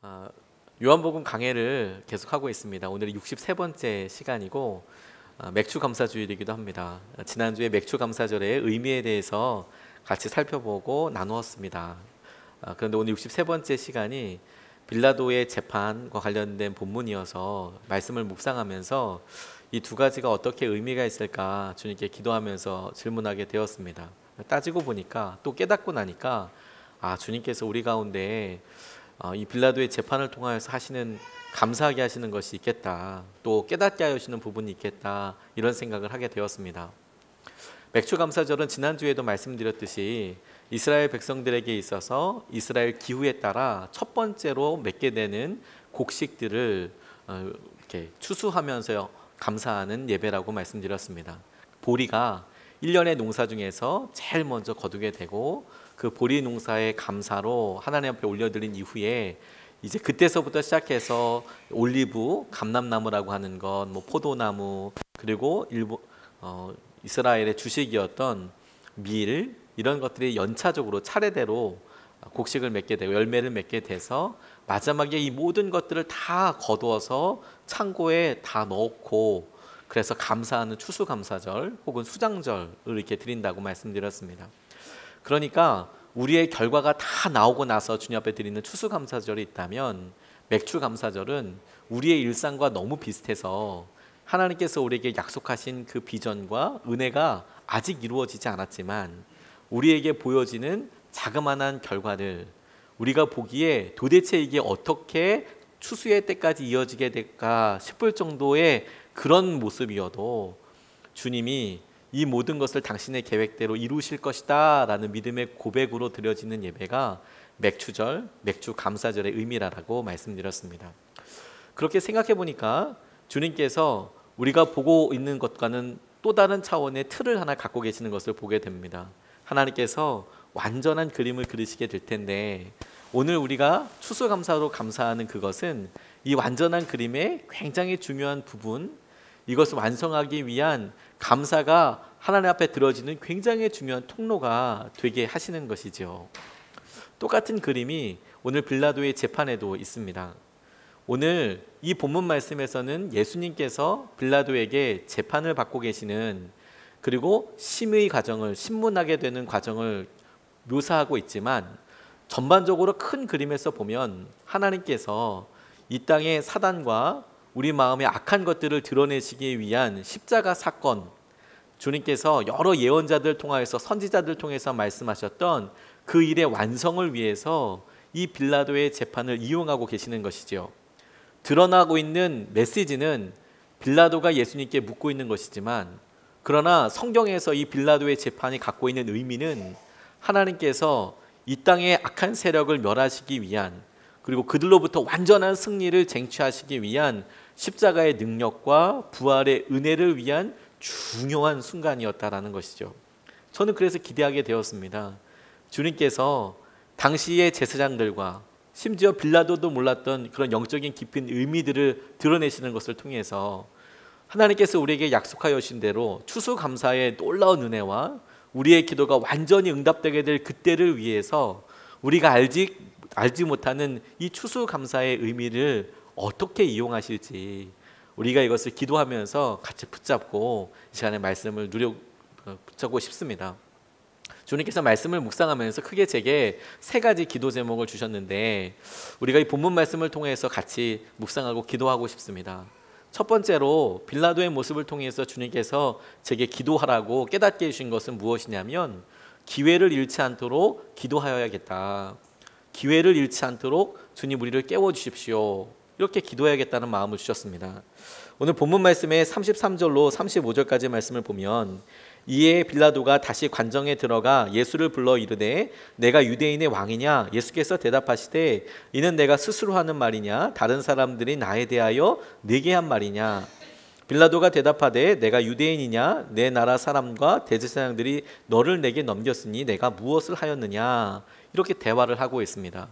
아, 요한복음 강해를 계속하고 있습니다. 오늘이 63번째 시간이고 맥주 감사주일이기도 합니다. 지난주에 맥주 감사절의 의미에 대해서 같이 살펴보고 나누었습니다. 그런데 오늘 63번째 시간이 빌라도의 재판과 관련된 본문이어서 말씀을 묵상하면서 이 두 가지가 어떻게 의미가 있을까 주님께 기도하면서 질문하게 되었습니다. 따지고 보니까 또 깨닫고 나니까 주님께서 우리 가운데 이 빌라도의 재판을 통하여서 하시는 감사하게 하시는 것이 있겠다, 또 깨닫게 하시는 부분이 있겠다, 이런 생각을 하게 되었습니다. 맥주 감사절은 지난주에도 말씀드렸듯이 이스라엘 백성들에게 있어서 이스라엘 기후에 따라 첫 번째로 맺게 되는 곡식들을 이렇게 추수하면서 감사하는 예배라고 말씀드렸습니다. 보리가 1년의 농사 중에서 제일 먼저 거두게 되고 그 보리 농사의 감사로 하나님 앞에 올려드린 이후에 이제 그때서부터 시작해서 올리브, 감람나무라고 하는 것, 포도나무, 그리고 이스라엘의 주식이었던 밀, 이런 것들이 연차적으로 차례대로 곡식을 맺게 되고 열매를 맺게 돼서 마지막에 이 모든 것들을 다 거두어서 창고에 다 넣고, 그래서 감사하는 추수감사절 혹은 수장절을 이렇게 드린다고 말씀드렸습니다. 그러니까 우리의 결과가 다 나오고 나서 주님 앞에 드리는 추수감사절이 있다면, 맥주감사절은 우리의 일상과 너무 비슷해서 하나님께서 우리에게 약속하신 그 비전과 은혜가 아직 이루어지지 않았지만 우리에게 보여지는 자그마한 결과를 우리가 보기에 도대체 이게 어떻게 추수의 때까지 이어지게 될까 싶을 정도의 그런 모습이어도 주님이 이 모든 것을 당신의 계획대로 이루실 것이다 라는 믿음의 고백으로 드려지는 예배가 맥주절, 맥주감사절의 의미라고 말씀드렸습니다. 그렇게 생각해 보니까 주님께서 우리가 보고 있는 것과는 또 다른 차원의 틀을 하나 갖고 계시는 것을 보게 됩니다. 하나님께서 완전한 그림을 그리시게 될 텐데, 오늘 우리가 추수감사로 감사하는 그것은 이 완전한 그림의 굉장히 중요한 부분, 이것을 완성하기 위한 감사가 하나님 앞에 들어지는 굉장히 중요한 통로가 되게 하시는 것이죠. 똑같은 그림이 오늘 빌라도의 재판에도 있습니다. 오늘 이 본문 말씀에서는 예수님께서 빌라도에게 재판을 받고 계시는, 그리고 심의 과정을, 신문하게 되는 과정을 묘사하고 있지만, 전반적으로 큰 그림에서 보면 하나님께서 이 땅의 사단과 우리 마음의 악한 것들을 드러내시기 위한 십자가 사건, 주님께서 여러 예언자들 통하여서, 선지자들 통해서 말씀하셨던 그 일의 완성을 위해서 이 빌라도의 재판을 이용하고 계시는 것이죠. 드러나고 있는 메시지는 빌라도가 예수님께 묻고 있는 것이지만, 그러나 성경에서 이 빌라도의 재판이 갖고 있는 의미는 하나님께서 이 땅의 악한 세력을 멸하시기 위한, 그리고 그들로부터 완전한 승리를 쟁취하시기 위한 십자가의 능력과 부활의 은혜를 위한 중요한 순간이었다라는 것이죠. 저는 그래서 기대하게 되었습니다. 주님께서 당시의 제사장들과 심지어 빌라도도 몰랐던 그런 영적인 깊은 의미들을 드러내시는 것을 통해서 하나님께서 우리에게 약속하여 주신 대로 추수감사의 놀라운 은혜와 우리의 기도가 완전히 응답되게 될 그때를 위해서 우리가 알지 못하는 이 추수감사의 의미를 어떻게 이용하실지, 우리가 이것을 기도하면서 같이 붙잡고 이 시간에 말씀을 붙잡고 싶습니다. 주님께서 말씀을 묵상하면서 크게 제게 세 가지 기도 제목을 주셨는데, 우리가 이 본문 말씀을 통해서 같이 묵상하고 기도하고 싶습니다. 첫 번째로 빌라도의 모습을 통해서 주님께서 제게 기도하라고 깨닫게 해주신 것은 무엇이냐면, 기회를 잃지 않도록 기도하여야겠다. 기회를 잃지 않도록 주님 우리를 깨워주십시오. 이렇게 기도해야겠다는 마음을 주셨습니다. 오늘 본문 말씀의 33절로 35절까지 말씀을 보면, 이에 빌라도가 다시 관정에 들어가 예수를 불러 이르되 내가 유대인의 왕이냐? 예수께서 대답하시되 이는 내가 스스로 하는 말이냐? 다른 사람들이 나에 대하여 네게 한 말이냐? 빌라도가 대답하되 내가 유대인이냐? 내 나라 사람과 대제사장들이 너를 내게 넘겼으니 내가 무엇을 하였느냐? 이렇게 대화를 하고 있습니다.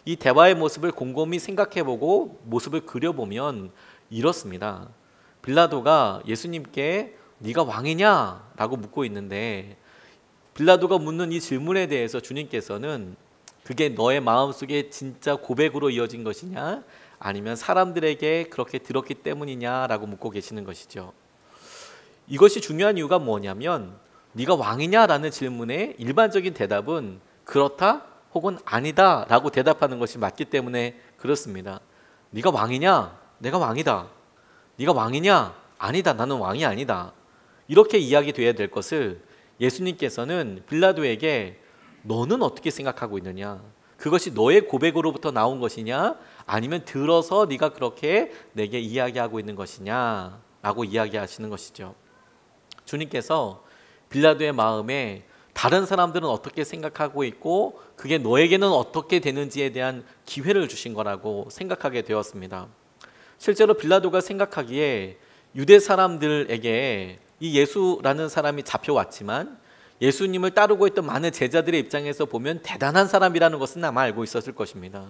이 대화의 모습을 곰곰이 생각해보고 모습을 그려보면 이렇습니다. 빌라도가 예수님께 네가 왕이냐? 라고 묻고 있는데, 빌라도가 묻는 이 질문에 대해서 주님께서는 그게 너의 마음속에 진짜 고백으로 이어진 것이냐, 아니면 사람들에게 그렇게 들었기 때문이냐라고 묻고 계시는 것이죠. 이것이 중요한 이유가 뭐냐면 네가 왕이냐라는 질문에 일반적인 대답은 그렇다 혹은 아니다 라고 대답하는 것이 맞기 때문에 그렇습니다. 네가 왕이냐? 내가 왕이다. 네가 왕이냐? 아니다. 나는 왕이 아니다. 이렇게 이야기돼야 될 것을 예수님께서는 빌라도에게 너는 어떻게 생각하고 있느냐? 그것이 너의 고백으로부터 나온 것이냐? 아니면 들어서 네가 그렇게 내게 이야기하고 있는 것이냐? 라고 이야기하시는 것이죠. 주님께서 빌라도의 마음에 다른 사람들은 어떻게 생각하고 있고 그게 너에게는 어떻게 되는지에 대한 기회를 주신 거라고 생각하게 되었습니다. 실제로 빌라도가 생각하기에 유대 사람들에게 이 예수라는 사람이 잡혀왔지만 예수님을 따르고 있던 많은 제자들의 입장에서 보면 대단한 사람이라는 것은 아마 알고 있었을 것입니다.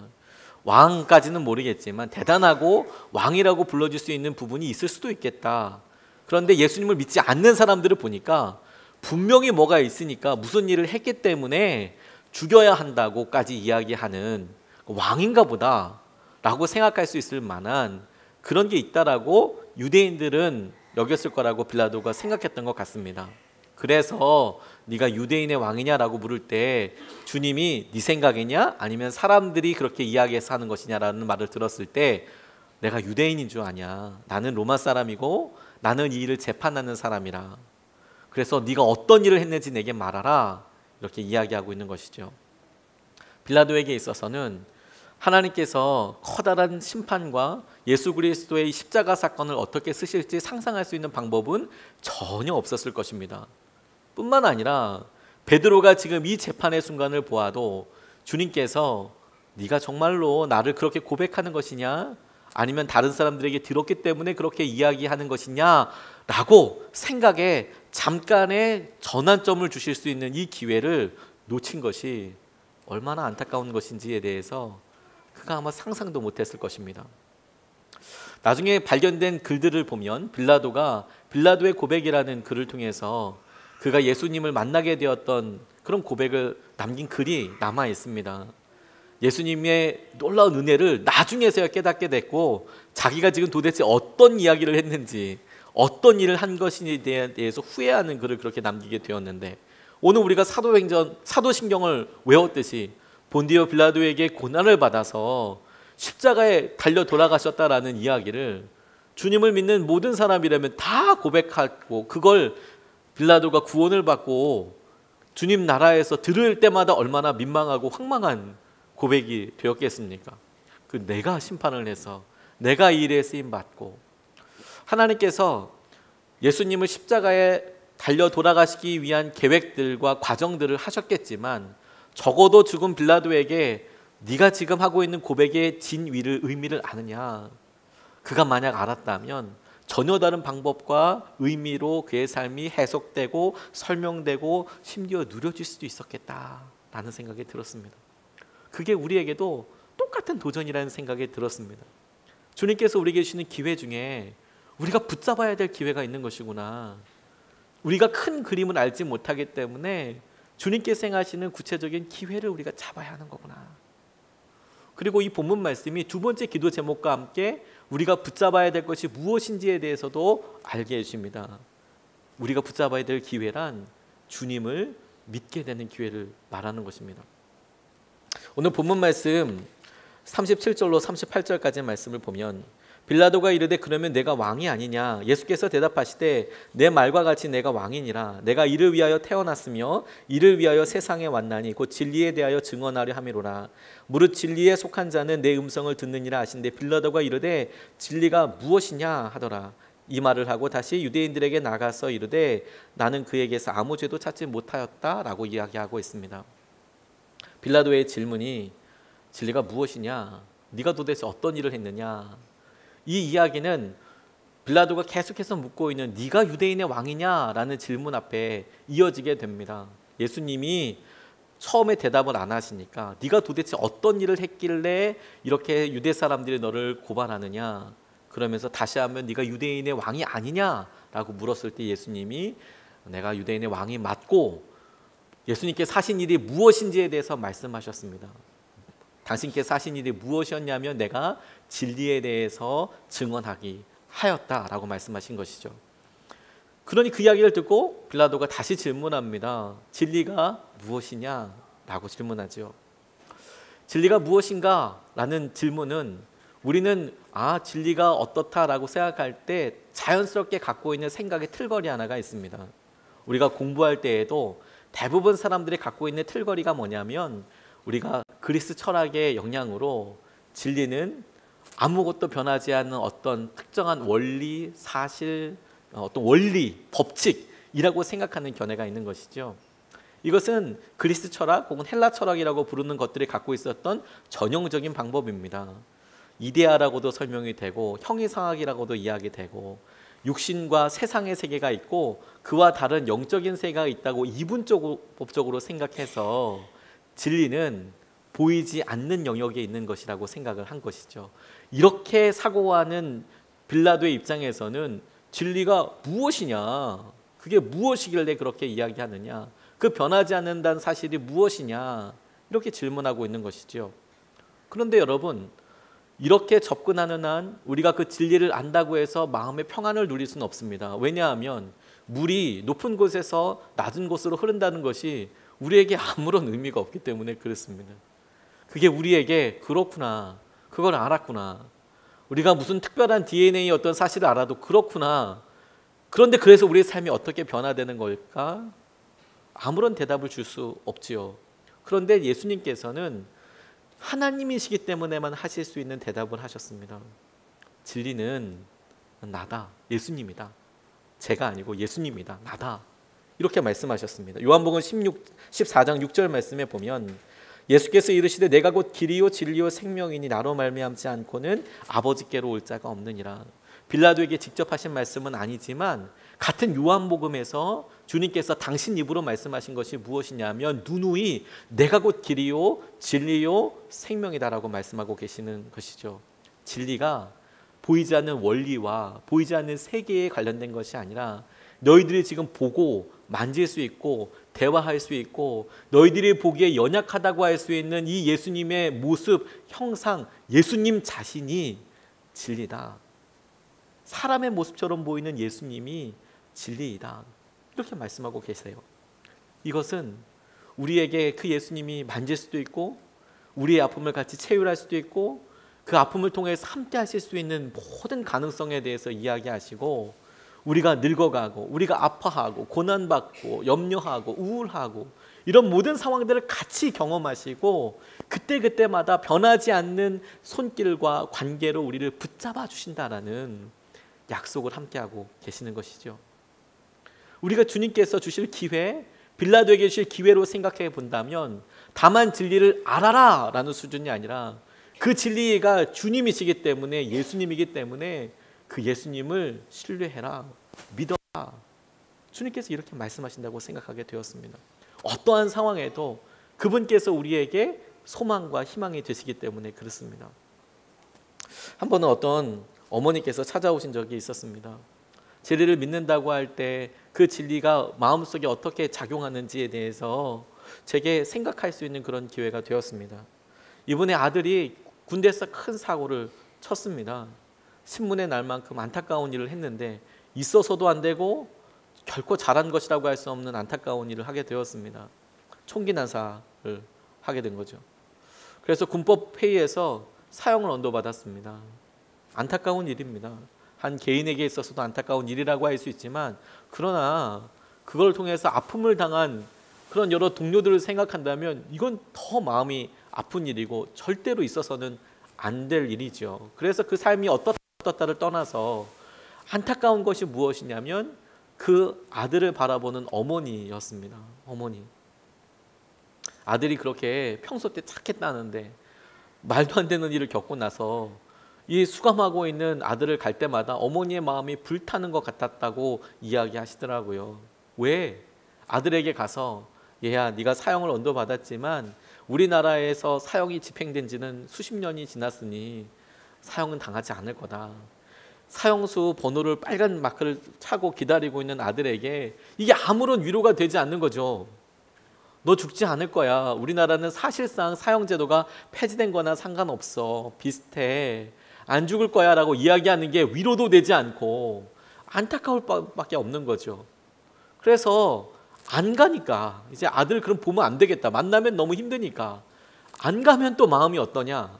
왕까지는 모르겠지만 대단하고 왕이라고 불러줄 수 있는 부분이 있을 수도 있겠다. 그런데 예수님을 믿지 않는 사람들을 보니까 분명히 뭐가 있으니까 무슨 일을 했기 때문에 죽여야 한다고까지 이야기하는 왕인가 보다 라고 생각할 수 있을 만한 그런 게 있다라고 유대인들은 여겼을 거라고 빌라도가 생각했던 것 같습니다. 그래서 네가 유대인의 왕이냐라고 물을 때 주님이 네 생각이냐 아니면 사람들이 그렇게 이야기해서 하는 것이냐라는 말을 들었을 때 내가 유대인인 줄 아냐. 나는 로마 사람이고 나는 이 일을 재판하는 사람이라. 그래서 네가 어떤 일을 했는지 내게 말하라. 이렇게 이야기하고 있는 것이죠. 빌라도에게 있어서는 하나님께서 커다란 심판과 예수 그리스도의 십자가 사건을 어떻게 쓰실지 상상할 수 있는 방법은 전혀 없었을 것입니다. 뿐만 아니라 베드로가 지금 이 재판의 순간을 보아도 주님께서 네가 정말로 나를 그렇게 고백하는 것이냐 아니면 다른 사람들에게 들었기 때문에 그렇게 이야기하는 것이냐 라고 생각에 잠깐의 전환점을 주실 수 있는 이 기회를 놓친 것이 얼마나 안타까운 것인지에 대해서 그가 아마 상상도 못했을 것입니다. 나중에 발견된 글들을 보면 빌라도가 빌라도의 고백이라는 글을 통해서 그가 예수님을 만나게 되었던 그런 고백을 남긴 글이 남아 있습니다. 예수님의 놀라운 은혜를 나중에서야 깨닫게 됐고 자기가 지금 도대체 어떤 이야기를 했는지 어떤 일을 한 것인지에 대해서 후회하는 글을 그렇게 남기게 되었는데 오늘 우리가 사도신경을 외웠듯이 본디오 빌라도에게 고난을 받아서 십자가에 달려 돌아가셨다라는 이야기를 주님을 믿는 모든 사람이라면 다 고백하고 그걸 빌라도가 구원을 받고 주님 나라에서 들을 때마다 얼마나 민망하고 황망한 고백이 되었겠습니까? 그 내가 심판을 해서 내가 이 일에 쓰임 받고 하나님께서 예수님을 십자가에 달려 돌아가시기 위한 계획들과 과정들을 하셨겠지만 적어도 죽은 빌라도에게 네가 지금 하고 있는 고백의 진위를 의미를 아느냐? 그가 만약 알았다면 전혀 다른 방법과 의미로 그의 삶이 해석되고 설명되고 심지어 누려질 수도 있었겠다라는 생각이 들었습니다. 그게 우리에게도 똑같은 도전이라는 생각이 들었습니다. 주님께서 우리에게 주시는 기회 중에 우리가 붙잡아야 될 기회가 있는 것이구나. 우리가 큰 그림을 알지 못하기 때문에 주님께서 행하시는 구체적인 기회를 우리가 잡아야 하는 거구나. 그리고 이 본문 말씀이 두 번째 기도 제목과 함께 우리가 붙잡아야 될 것이 무엇인지에 대해서도 알게 해줍니다. 우리가 붙잡아야 될 기회란 주님을 믿게 되는 기회를 말하는 것입니다. 오늘 본문 말씀 37절로 38절까지의 말씀을 보면 빌라도가 이르되 그러면 내가 왕이 아니냐? 예수께서 대답하시되 내 말과 같이 내가 왕이니라. 내가 이를 위하여 태어났으며 이를 위하여 세상에 왔나니 곧 진리에 대하여 증언하려 함이로라. 무릇 진리에 속한 자는 내 음성을 듣느니라 하신대 빌라도가 이르되 진리가 무엇이냐 하더라. 이 말을 하고 다시 유대인들에게 나가서 이르되 나는 그에게서 아무 죄도 찾지 못하였다라고 이야기하고 있습니다. 빌라도의 질문이 진리가 무엇이냐? 네가 도대체 어떤 일을 했느냐? 이 이야기는 빌라도가 계속해서 묻고 있는 네가 유대인의 왕이냐라는 질문 앞에 이어지게 됩니다. 예수님이 처음에 대답을 안 하시니까 네가 도대체 어떤 일을 했길래 이렇게 유대 사람들이 너를 고발하느냐 그러면서 다시 한번 네가 유대인의 왕이 아니냐라고 물었을 때 예수님이 내가 유대인의 왕이 맞고 예수님께서 하신 일이 무엇인지에 대해서 말씀하셨습니다. 당신께서 하신 일이 무엇이었냐면 내가 진리에 대해서 증언하기 하였다라고 말씀하신 것이죠. 그러니 그 이야기를 듣고 빌라도가 다시 질문합니다. 진리가 무엇이냐라고 질문하죠. 진리가 무엇인가? 라는 질문은 우리는 진리가 어떻다라고 생각할 때 자연스럽게 갖고 있는 생각의 틀거리 하나가 있습니다. 우리가 공부할 때에도 대부분 사람들이 갖고 있는 틀거리가 뭐냐면 우리가 그리스 철학의 영향으로 진리는 아무것도 변하지 않는 어떤 특정한 원리, 사실, 어떤 원리, 법칙이라고 생각하는 견해가 있는 것이죠. 이것은 그리스 철학 혹은 헬라 철학이라고 부르는 것들이 갖고 있었던 전형적인 방법입니다. 이데아라고도 설명이 되고 형이상학이라고도 이야기되고 육신과 세상의 세계가 있고 그와 다른 영적인 세계가 있다고 이분법적으로 생각해서 진리는 보이지 않는 영역에 있는 것이라고 생각을 한 것이죠. 이렇게 사고하는 빌라도의 입장에서는 진리가 무엇이냐, 그게 무엇이길래 그렇게 이야기하느냐, 그 변하지 않는다는 사실이 무엇이냐, 이렇게 질문하고 있는 것이죠. 그런데 여러분, 이렇게 접근하는 한 우리가 그 진리를 안다고 해서 마음의 평안을 누릴 수는 없습니다. 왜냐하면 물이 높은 곳에서 낮은 곳으로 흐른다는 것이 우리에게 아무런 의미가 없기 때문에 그렇습니다. 그게 우리에게 그렇구나, 그걸 알았구나, 우리가 무슨 특별한 DNA 어떤 사실을 알아도 그렇구나, 그런데 그래서 우리의 삶이 어떻게 변화되는 걸까? 아무런 대답을 줄 수 없지요. 그런데 예수님께서는 하나님이시기 때문에만 하실 수 있는 대답을 하셨습니다. 진리는 나다, 예수님이다. 제가 아니고 예수님이다, 나다. 이렇게 말씀하셨습니다. 요한복음 14장 6절 말씀에 보면 예수께서 이르시되 내가 곧 길이요 진리요 생명이니 나로 말미암지 않고는 아버지께로 올 자가 없느니라. 빌라도에게 직접 하신 말씀은 아니지만 같은 요한복음에서 주님께서 당신 입으로 말씀하신 것이 무엇이냐면 누누이 내가 곧 길이요 진리요 생명이다라고 말씀하고 계시는 것이죠. 진리가 보이지 않는 원리와 보이지 않는 세계에 관련된 것이 아니라 너희들이 지금 보고 만질 수 있고 대화할 수 있고 너희들이 보기에 연약하다고 할 수 있는 이 예수님의 모습, 형상, 예수님 자신이 진리다. 사람의 모습처럼 보이는 예수님이 진리이다. 이렇게 말씀하고 계세요. 이것은 우리에게 그 예수님이 만질 수도 있고 우리의 아픔을 같이 체휼할 수도 있고 그 아픔을 통해서 함께 하실 수 있는 모든 가능성에 대해서 이야기하시고 우리가 늙어가고 우리가 아파하고 고난받고 염려하고 우울하고 이런 모든 상황들을 같이 경험하시고 그때그때마다 변하지 않는 손길과 관계로 우리를 붙잡아 주신다라는 약속을 함께하고 계시는 것이죠. 우리가 주님께서 주실 기회, 빌라도에게 주실 기회로 생각해 본다면 다만 진리를 알아라 라는 수준이 아니라 그 진리가 주님이시기 때문에 예수님이기 때문에 그 예수님을 신뢰해라, 믿어라. 주님께서 이렇게 말씀하신다고 생각하게 되었습니다. 어떠한 상황에도 그분께서 우리에게 소망과 희망이 되시기 때문에 그렇습니다. 한 번은 어떤 어머니께서 찾아오신 적이 있었습니다. 진리를 믿는다고 할 때 그 진리가 마음속에 어떻게 작용하는지에 대해서 제게 생각할 수 있는 그런 기회가 되었습니다. 이분의 아들이 군대에서 큰 사고를 쳤습니다. 신문에 날 만큼 안타까운 일을 했는데 있어서도 안 되고 결코 잘한 것이라고 할 수 없는 안타까운 일을 하게 되었습니다. 총기 난사를 하게 된 거죠. 그래서 군법 회의에서 사형을 언도받았습니다. 안타까운 일입니다. 한 개인에게 있어서도 안타까운 일이라고 할 수 있지만 그러나 그걸 통해서 아픔을 당한 그런 여러 동료들을 생각한다면 이건 더 마음이 아픈 일이고 절대로 있어서는 안 될 일이죠. 그래서 그 삶이 어떻다를 떠나서 안타까운 것이 무엇이냐면 그 아들을 바라보는 어머니였습니다. 어머니. 아들이 그렇게 평소 때 착했다는데 말도 안 되는 일을 겪고 나서 이 수감하고 있는 아들을 갈 때마다 어머니의 마음이 불타는 것 같았다고 이야기하시더라고요. 왜? 아들에게 가서 얘야 네가 사형을 언도받았지만 우리나라에서 사형이 집행된 지는 수십 년이 지났으니 사형은 당하지 않을 거다. 사형수 번호를 빨간 마크를 차고 기다리고 있는 아들에게 이게 아무런 위로가 되지 않는 거죠. 너 죽지 않을 거야. 우리나라는 사실상 사형제도가 폐지된 거나 상관없어. 비슷해. 안 죽을 거야 라고 이야기하는 게 위로도 되지 않고 안타까울 밖에 없는 거죠. 그래서 안 가니까 이제 아들 그럼 보면 안 되겠다. 만나면 너무 힘드니까 안 가면 또 마음이 어떠냐?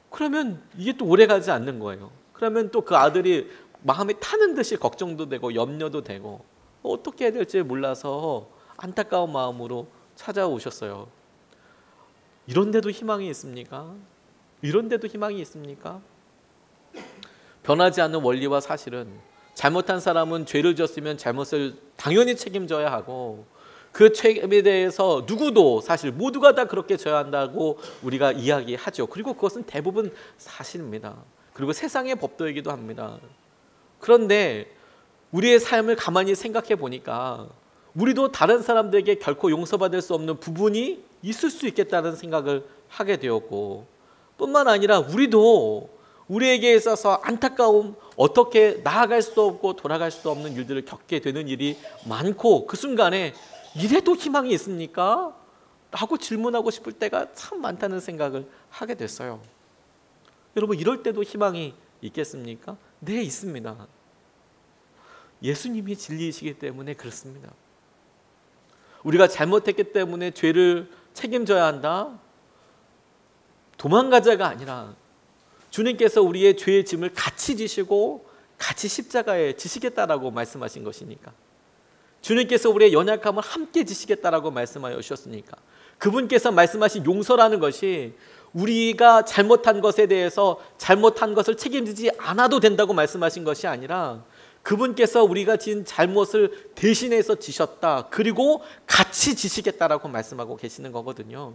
그러면 이게 또 오래 가지 않는 거예요. 그러면 또 그 아들이 마음에 타는 듯이 걱정도 되고 염려도 되고 어떻게 해야 될지 몰라서 안타까운 마음으로 찾아오셨어요. 이런데도 희망이 있습니까? 이런데도 희망이 있습니까? 변하지 않는 원리와 사실은 잘못한 사람은 죄를 지었으면 잘못을 당연히 책임져야 하고 그 책임에 대해서 누구도 사실 모두가 다 그렇게 져야 한다고 우리가 이야기하죠. 그리고 그것은 대부분 사실입니다. 그리고 세상의 법도이기도 합니다. 그런데 우리의 삶을 가만히 생각해 보니까 우리도 다른 사람들에게 결코 용서받을 수 없는 부분이 있을 수 있겠다는 생각을 하게 되었고 뿐만 아니라 우리도 우리에게 있어서 안타까움, 어떻게 나아갈 수도 없고 돌아갈 수도 없는 일들을 겪게 되는 일이 많고 그 순간에 이래도 희망이 있습니까? 라고 질문하고 싶을 때가 참 많다는 생각을 하게 됐어요. 여러분 이럴 때도 희망이 있겠습니까? 네, 있습니다. 예수님이 진리이시기 때문에 그렇습니다. 우리가 잘못했기 때문에 죄를 책임져야 한다? 도망가자가 아니라 주님께서 우리의 죄의 짐을 같이 지시고 같이 십자가에 지시겠다라고 말씀하신 것이니까, 주님께서 우리의 연약함을 함께 지시겠다라고 말씀하여 주셨으니까, 그분께서 말씀하신 용서라는 것이 우리가 잘못한 것에 대해서 잘못한 것을 책임지지 않아도 된다고 말씀하신 것이 아니라 그분께서 우리가 지은 잘못을 대신해서 지셨다, 그리고 같이 지시겠다라고 말씀하고 계시는 거거든요.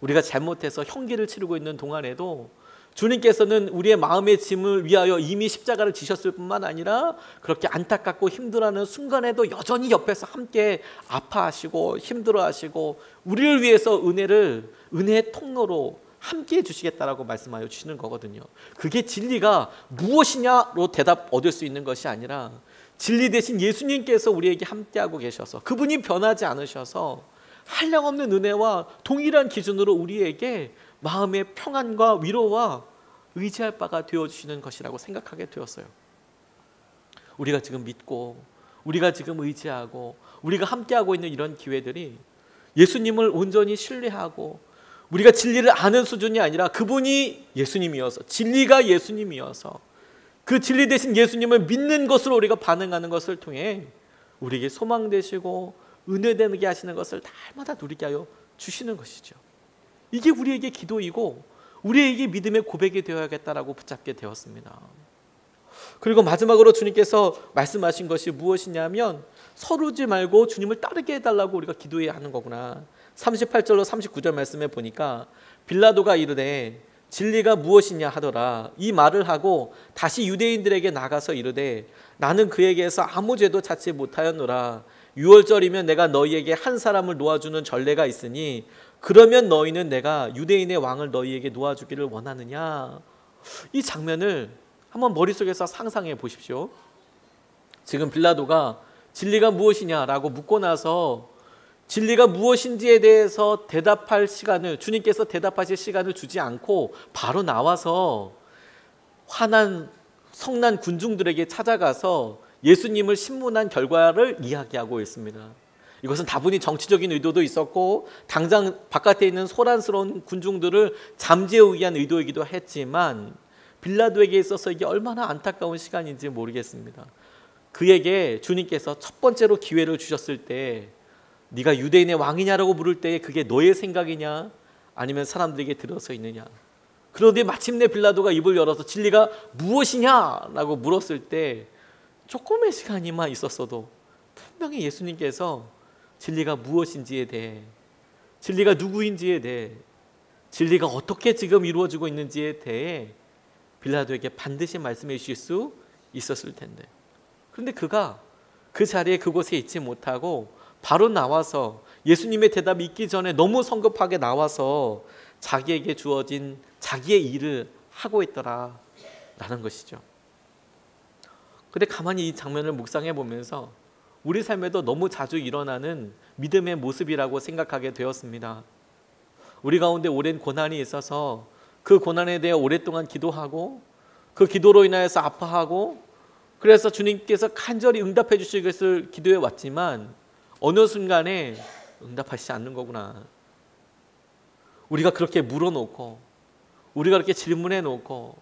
우리가 잘못해서 형기를 치르고 있는 동안에도 주님께서는 우리의 마음의 짐을 위하여 이미 십자가를 지셨을 뿐만 아니라 그렇게 안타깝고 힘들어하는 순간에도 여전히 옆에서 함께 아파하시고 힘들어하시고 우리를 위해서 은혜의 통로로 함께 해주시겠다라고 말씀하여 주시는 거거든요. 그게 진리가 무엇이냐로 대답 얻을 수 있는 것이 아니라 진리 대신 예수님께서 우리에게 함께하고 계셔서 그분이 변하지 않으셔서 한량없는 은혜와 동일한 기준으로 우리에게 마음의 평안과 위로와 의지할 바가 되어주시는 것이라고 생각하게 되었어요. 우리가 지금 믿고 우리가 지금 의지하고 우리가 함께하고 있는 이런 기회들이 예수님을 온전히 신뢰하고 우리가 진리를 아는 수준이 아니라 그분이 예수님이어서, 진리가 예수님이어서 그 진리 대신 예수님을 믿는 것으로 우리가 반응하는 것을 통해 우리에게 소망 되시고 은혜 되게 하시는 것을 날마다 누리게 하여 주시는 것이죠. 이게 우리에게 기도이고 우리에게 믿음의 고백이 되어야겠다라고 붙잡게 되었습니다. 그리고 마지막으로 주님께서 말씀하신 것이 무엇이냐면 서두르지 말고 주님을 따르게 해달라고 우리가 기도해야 하는 거구나. 38절로 39절 말씀에 보니까 빌라도가 이르되 진리가 무엇이냐 하더라. 이 말을 하고 다시 유대인들에게 나가서 이르되 나는 그에게서 아무 죄도 찾지 못하였노라. 6월절이면 내가 너희에게 한 사람을 놓아주는 전례가 있으니 그러면 너희는 내가 유대인의 왕을 너희에게 놓아주기를 원하느냐. 이 장면을 한번 머릿속에서 상상해 보십시오. 지금 빌라도가 진리가 무엇이냐라고 묻고 나서 진리가 무엇인지에 대해서 대답할 시간을, 주님께서 대답하실 시간을 주지 않고 바로 나와서 화난 성난 군중들에게 찾아가서 예수님을 신문한 결과를 이야기하고 있습니다. 이것은 다분히 정치적인 의도도 있었고 당장 바깥에 있는 소란스러운 군중들을 잠재우기 위한 의도이기도 했지만 빌라도에게 있어서 이게 얼마나 안타까운 시간인지 모르겠습니다. 그에게 주님께서 첫 번째로 기회를 주셨을 때 네가 유대인의 왕이냐라고 물을 때 그게 너의 생각이냐 아니면 사람들에게 들어서 있느냐. 그런데 마침내 빌라도가 입을 열어서 진리가 무엇이냐라고 물었을 때 조금의 시간이만 있었어도 분명히 예수님께서 진리가 무엇인지에 대해, 진리가 누구인지에 대해, 진리가 어떻게 지금 이루어지고 있는지에 대해 빌라도에게 반드시 말씀해 주실 수 있었을 텐데, 그런데 그가 그 자리에 그곳에 있지 못하고 바로 나와서 예수님의 대답이 있기 전에 너무 성급하게 나와서 자기에게 주어진 자기의 일을 하고 있더라 라는 것이죠. 근데 가만히 이 장면을 묵상해 보면서 우리 삶에도 너무 자주 일어나는 믿음의 모습이라고 생각하게 되었습니다. 우리 가운데 오랜 고난이 있어서 그 고난에 대해 오랫동안 기도하고 그 기도로 인하여서 아파하고 그래서 주님께서 간절히 응답해 주실 것을 기도해 왔지만 어느 순간에 응답하시지 않는 거구나. 우리가 그렇게 물어놓고 우리가 그렇게 질문해 놓고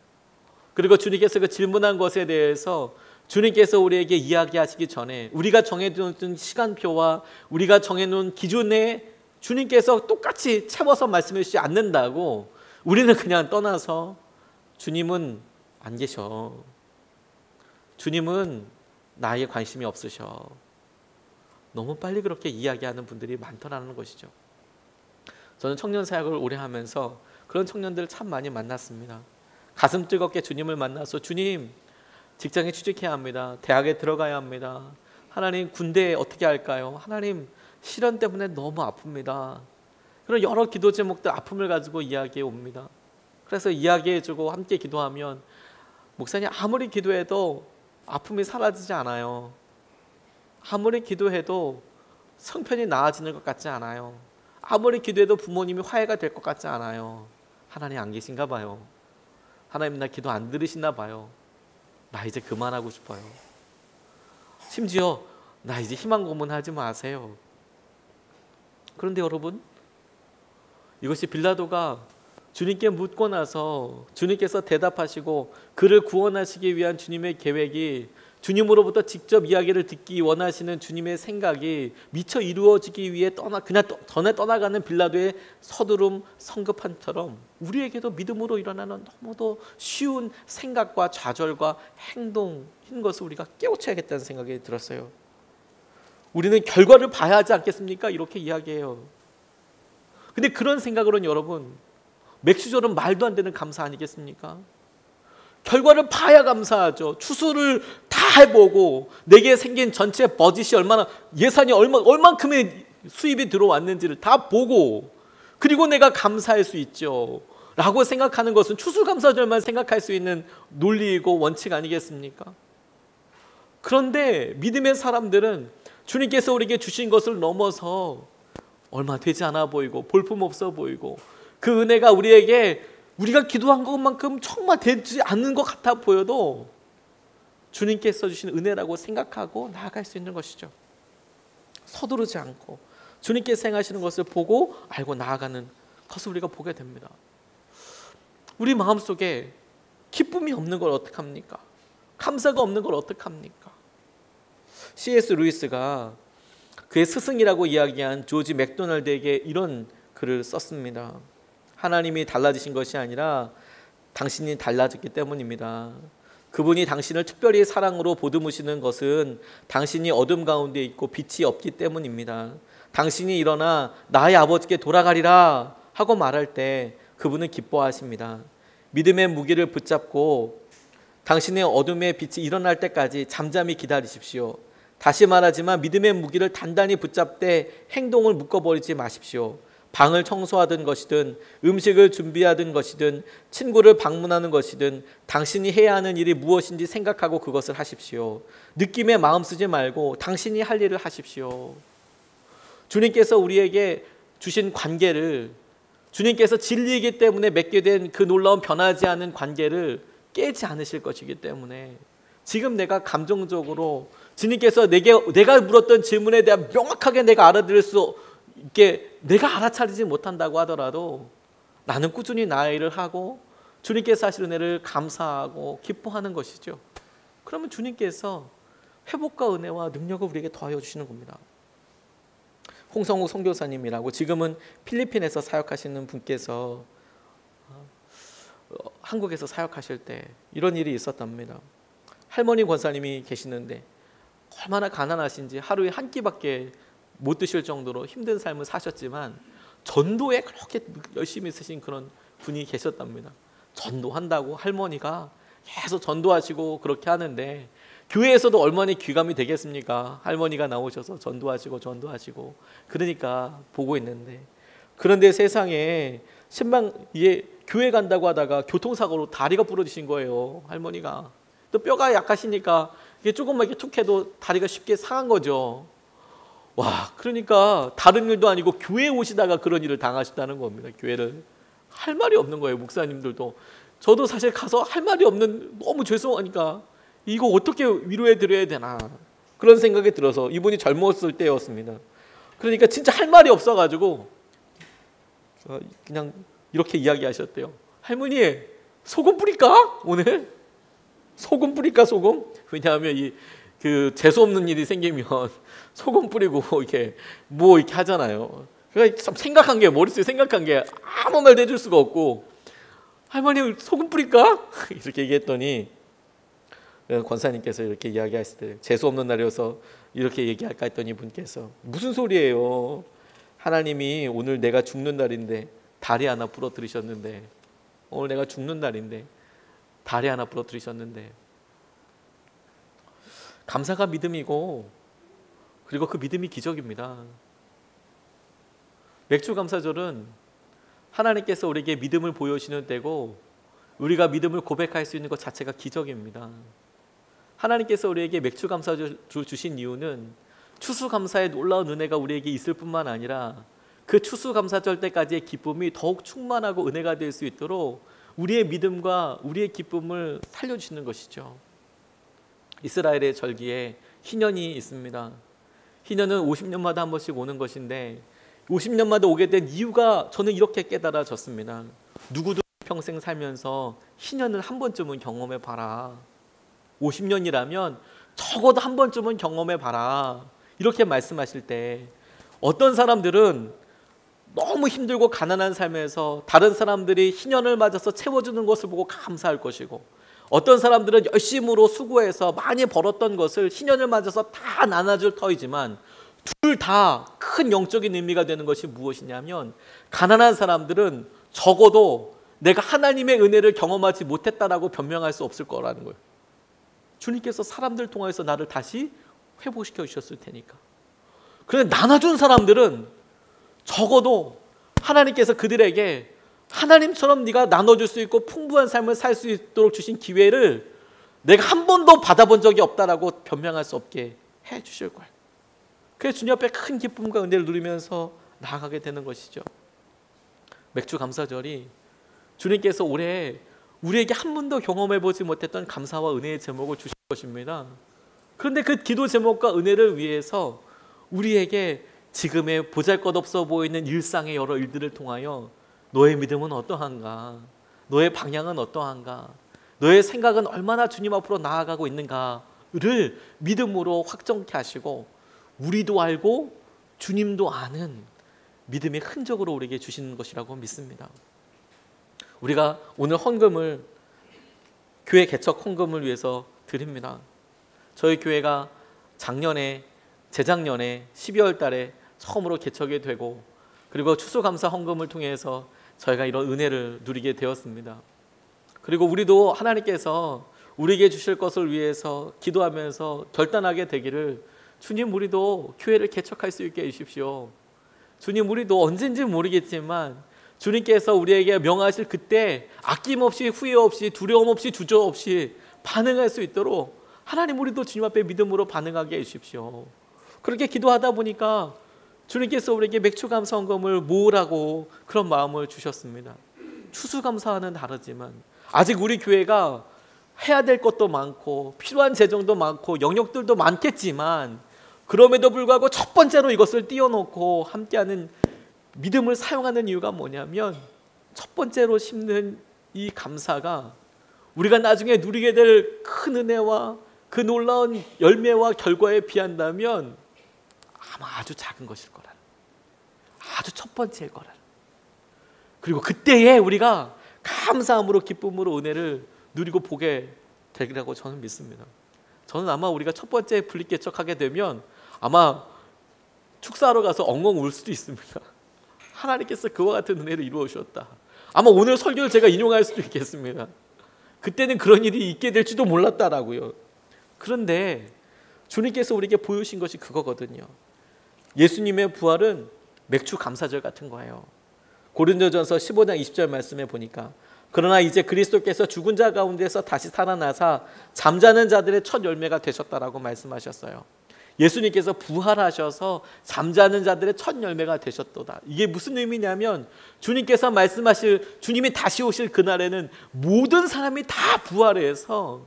그리고 주님께서 그 질문한 것에 대해서 주님께서 우리에게 이야기하시기 전에 우리가 정해둔 시간표와 우리가 정해놓은 기준에 주님께서 똑같이 채워서 말씀해 주시지 않는다고 우리는 그냥 떠나서 주님은 안 계셔. 주님은 나에게 관심이 없으셔. 너무 빨리 그렇게 이야기하는 분들이 많더라는 것이죠. 저는 청년 사역을 오래 하면서 그런 청년들을 참 많이 만났습니다. 가슴 뜨겁게 주님을 만나서 주님, 직장에 취직해야 합니다. 대학에 들어가야 합니다. 하나님, 군대에 어떻게 할까요? 하나님, 시련 때문에 너무 아픕니다. 그런 여러 기도 제목들 아픔을 가지고 이야기해 옵니다. 그래서 이야기해주고 함께 기도하면 목사님 아무리 기도해도 아픔이 사라지지 않아요. 아무리 기도해도 성편이 나아지는 것 같지 않아요. 아무리 기도해도 부모님이 화해가 될 것 같지 않아요. 하나님 안 계신가 봐요. 하나님 나 기도 안 들으시나 봐요. 나 이제 그만하고 싶어요. 심지어 나 이제 희망 고문하지 마세요. 그런데 여러분, 이것이 빌라도가 주님께 묻고 나서 주님께서 대답하시고 그를 구원하시기 위한 주님의 계획이 주님으로부터 직접 이야기를 듣기 원하시는 주님의 생각이 미처 이루어지기 위해 그냥 전에 떠나가는 빌라도의 서두름 성급함처럼 우리에게도 믿음으로 일어나는 너무도 쉬운 생각과 좌절과 행동인 것을 우리가 깨우쳐야겠다는 생각이 들었어요. 우리는 결과를 봐야 하지 않겠습니까? 이렇게 이야기해요. 근데 그런 생각으로는 여러분, 맥주절은 말도 안 되는 감사 아니겠습니까? 결과를 봐야 감사하죠. 추수를 다 해보고 내게 생긴 전체 버짓이 얼마나, 예산이 얼만큼의 수입이 들어왔는지를 다 보고 그리고 내가 감사할 수 있죠 라고 생각하는 것은 추수감사절만 생각할 수 있는 논리이고 원칙 아니겠습니까? 그런데 믿음의 사람들은 주님께서 우리에게 주신 것을 넘어서 얼마 되지 않아 보이고 볼품없어 보이고 그 은혜가 우리가 기도한 것만큼 정말 되지 않는 것 같아 보여도 주님께서 주신 은혜라고 생각하고 나아갈 수 있는 것이죠. 서두르지 않고 주님께서 행하시는 것을 보고 알고 나아가는 것을 우리가 보게 됩니다. 우리 마음속에 기쁨이 없는 걸 어떡합니까? 감사가 없는 걸 어떡합니까? C.S. 루이스가 그의 스승이라고 이야기한 조지 맥도날드에게 이런 글을 썼습니다. 하나님이 달라지신 것이 아니라 당신이 달라졌기 때문입니다. 그분이 당신을 특별히 사랑으로 보듬으시는 것은 당신이 어둠 가운데 있고 빛이 없기 때문입니다. 당신이 일어나 나의 아버지께 돌아가리라 하고 말할 때 그분은 기뻐하십니다. 믿음의 무기를 붙잡고 당신의 어둠의 빛이 일어날 때까지 잠잠히 기다리십시오. 다시 말하지만 믿음의 무기를 단단히 붙잡되 행동을 묶어버리지 마십시오. 방을 청소하든 것이든 음식을 준비하든 것이든 친구를 방문하는 것이든 당신이 해야 하는 일이 무엇인지 생각하고 그것을 하십시오. 느낌에 마음 쓰지 말고 당신이 할 일을 하십시오. 주님께서 우리에게 주신 관계를, 주님께서 진리이기 때문에 맺게 된 그 놀라운 변하지 않은 관계를 깨지 않으실 것이기 때문에 지금 내가 감정적으로 주님께서 내가 물었던 질문에 대한 명확하게 내가 알아들을 수 있게 내가 알아차리지 못한다고 하더라도 나는 꾸준히 나의 일을 하고 주님께서 하시는 은혜를 감사하고 기뻐하는 것이죠. 그러면 주님께서 회복과 은혜와 능력을 우리에게 더하여 주시는 겁니다. 홍성욱 선교사님이라고 지금은 필리핀에서 사역하시는 분께서 한국에서 사역하실 때 이런 일이 있었답니다. 할머니 권사님이 계시는데 얼마나 가난하신지 하루에 한 끼밖에 못 드실 정도로 힘든 삶을 사셨지만 전도에 그렇게 열심히 쓰신 그런 분이 계셨답니다. 전도한다고 할머니가 계속 전도하시고 그렇게 하는데 교회에서도 얼마나 귀감이 되겠습니까? 할머니가 나오셔서 전도하시고 그러니까 보고 있는데, 그런데 세상에 교회 간다고 하다가 교통사고로 다리가 부러지신 거예요. 할머니가 또 뼈가 약하시니까 이게 조금만 이렇게 툭 해도 다리가 쉽게 상한 거죠. 와, 그러니까 다른 일도 아니고 교회 오시다가 그런 일을 당하셨다는 겁니다. 교회를 할 말이 없는 거예요. 목사님들도. 저도 사실 가서 할 말이 없는, 너무 죄송하니까 이거 어떻게 위로해 드려야 되나 그런 생각이 들어서, 이분이 젊었을 때였습니다. 그러니까 진짜 할 말이 없어가지고 그냥 이렇게 이야기하셨대요. 할머니, 소금 뿌릴까? 오늘? 소금 뿌릴까, 소금? 왜냐하면 그 재수 없는 일이 생기면 소금 뿌리고 이렇게 뭐 이렇게 하잖아요. 그러니까 참 머릿속에 생각한 게 아무 말도 해줄 수가 없고, 할머니 소금 뿌릴까? 이렇게 얘기했더니 권사님께서 이렇게 이야기했을 때, 재수 없는 날이어서 이렇게 얘기할까 했더니 분께서, 무슨 소리예요? 하나님이 오늘 내가 죽는 날인데 다리 하나 부러뜨리셨는데, 오늘 내가 죽는 날인데 다리 하나 부러뜨리셨는데. 감사가 믿음이고, 그리고 그 믿음이 기적입니다. 맥주감사절은 하나님께서 우리에게 믿음을 보여주시는 때고, 우리가 믿음을 고백할 수 있는 것 자체가 기적입니다. 하나님께서 우리에게 맥주감사절을 주신 이유는 추수감사의 놀라운 은혜가 우리에게 있을 뿐만 아니라, 그 추수감사절 때까지의 기쁨이 더욱 충만하고 은혜가 될 수 있도록 우리의 믿음과 우리의 기쁨을 살려주시는 것이죠. 이스라엘의 절기에 희년이 있습니다. 희년은 50년마다 한 번씩 오는 것인데, 50년마다 오게 된 이유가 저는 이렇게 깨달아졌습니다. 누구도 평생 살면서 희년을 한 번쯤은 경험해 봐라. 50년이라면 적어도 한 번쯤은 경험해 봐라. 이렇게 말씀하실 때, 어떤 사람들은 너무 힘들고 가난한 삶에서 다른 사람들이 희년을 맞아서 채워주는 것을 보고 감사할 것이고, 어떤 사람들은 열심으로 수고해서 많이 벌었던 것을 희년을 맞아서 다 나눠줄 터이지만, 둘 다 큰 영적인 의미가 되는 것이 무엇이냐면, 가난한 사람들은 적어도 내가 하나님의 은혜를 경험하지 못했다라고 변명할 수 없을 거라는 거예요. 주님께서 사람들 통해서 나를 다시 회복시켜 주셨을 테니까. 그런데 나눠준 사람들은 적어도 하나님께서 그들에게 하나님처럼 네가 나눠줄 수 있고 풍부한 삶을 살 수 있도록 주신 기회를 내가 한 번도 받아본 적이 없다라고 변명할 수 없게 해 주실 거예요. 그래서 주님 앞에 큰 기쁨과 은혜를 누리면서 나아가게 되는 것이죠. 맥주 감사절이 주님께서 올해 우리에게 한 번도 경험해보지 못했던 감사와 은혜의 제목을 주신 것입니다. 그런데 그 기도 제목과 은혜를 위해서 우리에게 지금의 보잘것없어 보이는 일상의 여러 일들을 통하여 너의 믿음은 어떠한가? 너의 방향은 어떠한가? 너의 생각은 얼마나 주님 앞으로 나아가고 있는가를 믿음으로 확정케 하시고, 우리도 알고 주님도 아는 믿음의 흔적으로 우리에게 주시는 것이라고 믿습니다. 우리가 오늘 헌금을, 교회 개척 헌금을 위해서 드립니다. 저희 교회가 재작년에 12월 달에 처음으로 개척이 되고, 그리고 추수감사 헌금을 통해서 저희가 이런 은혜를 누리게 되었습니다. 그리고 우리도 하나님께서 우리에게 주실 것을 위해서 기도하면서 결단하게 되기를, 주님 우리도 교회를 개척할 수 있게 해주십시오. 주님 우리도 언젠지 모르겠지만 주님께서 우리에게 명하실 그때 아낌없이 후회 없이 두려움 없이 주저 없이 반응할 수 있도록 하나님 우리도 주님 앞에 믿음으로 반응하게 해주십시오. 그렇게 기도하다 보니까 주님께서 우리에게 맥주감사 헌금을 모으라고 그런 마음을 주셨습니다. 추수감사와는 다르지만 아직 우리 교회가 해야 될 것도 많고 필요한 재정도 많고 영역들도 많겠지만, 그럼에도 불구하고 첫 번째로 이것을 띄워놓고 함께하는 믿음을 사용하는 이유가 뭐냐면, 첫 번째로 심는 이 감사가 우리가 나중에 누리게 될 큰 은혜와 그 놀라운 열매와 결과에 비한다면 아마 아주 작은 것일 거라는, 아주 첫 번째일 거라는. 그리고 그때에 우리가 감사함으로 기쁨으로 은혜를 누리고 보게 되리라고 저는 믿습니다. 저는 아마 우리가 첫 번째 분립개척하게 되면 아마 축사하러 가서 엉엉 울 수도 있습니다. 하나님께서 그와 같은 은혜를 이루어 주셨다. 아마 오늘 설교를 제가 인용할 수도 있겠습니다. 그때는 그런 일이 있게 될지도 몰랐다라고요. 그런데 주님께서 우리에게 보여주신 것이 그거거든요. 예수님의 부활은 맥주 감사절 같은 거예요. 고린도전서 15장 20절 말씀에 보니까 그러나 이제 그리스도께서 죽은 자 가운데서 다시 살아나사 잠자는 자들의 첫 열매가 되셨다라고 말씀하셨어요. 예수님께서 부활하셔서 잠자는 자들의 첫 열매가 되셨도다. 이게 무슨 의미냐면 주님께서 말씀하실, 주님이 다시 오실 그날에는 모든 사람이 다 부활해서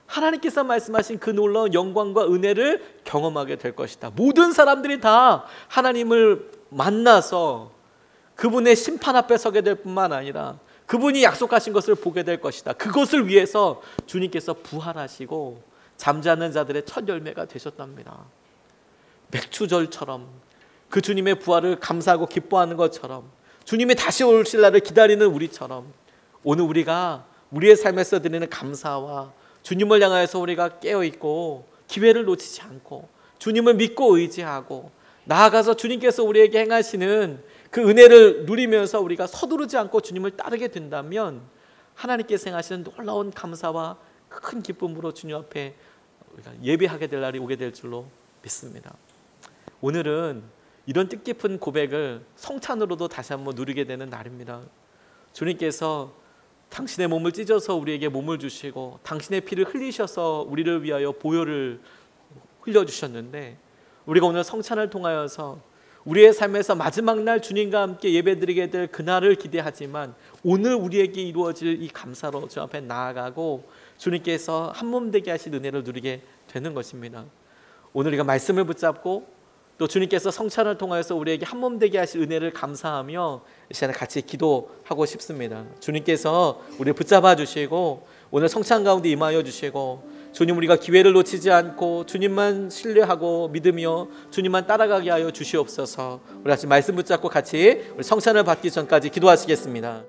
하나님께서 말씀하신 그 놀라운 영광과 은혜를 경험하게 될 것이다. 모든 사람들이 다 하나님을 만나서 그분의 심판 앞에 서게 될 뿐만 아니라 그분이 약속하신 것을 보게 될 것이다. 그것을 위해서 주님께서 부활하시고 잠자는 자들의 첫 열매가 되셨답니다. 맥추절처럼 그 주님의 부활을 감사하고 기뻐하는 것처럼 주님이 다시 오실 날을 기다리는 우리처럼 오늘 우리가 우리의 삶에서 드리는 감사와 주님을 향하여서 우리가 깨어있고 기회를 놓치지 않고 주님을 믿고 의지하고 나아가서 주님께서 우리에게 행하시는 그 은혜를 누리면서 우리가 서두르지 않고 주님을 따르게 된다면 하나님께서 행하시는 놀라운 감사와 큰 기쁨으로 주님 앞에 우리가 예배하게 될 날이 오게 될 줄로 믿습니다. 오늘은 이런 뜻깊은 고백을 성찬으로도 다시 한번 누리게 되는 날입니다. 주님께서 당신의 몸을 찢어서 우리에게 몸을 주시고 당신의 피를 흘리셔서 우리를 위하여 보혈을 흘려주셨는데 우리가 오늘 성찬을 통하여서 우리의 삶에서 마지막 날 주님과 함께 예배드리게 될 그날을 기대하지만 오늘 우리에게 이루어질 이 감사로 주 앞에 나아가고 주님께서 한 몸 되게 하신 은혜를 누리게 되는 것입니다. 오늘 우리가 말씀을 붙잡고 또 주님께서 성찬을 통하여서 우리에게 한 몸 되게 하실 은혜를 감사하며 이 시간에 같이 기도하고 싶습니다. 주님께서 우리를 붙잡아 주시고 오늘 성찬 가운데 임하여 주시고 주님 우리가 기회를 놓치지 않고 주님만 신뢰하고 믿으며 주님만 따라가게 하여 주시옵소서. 우리 같이 말씀 붙잡고 같이 우리 성찬을 받기 전까지 기도하시겠습니다.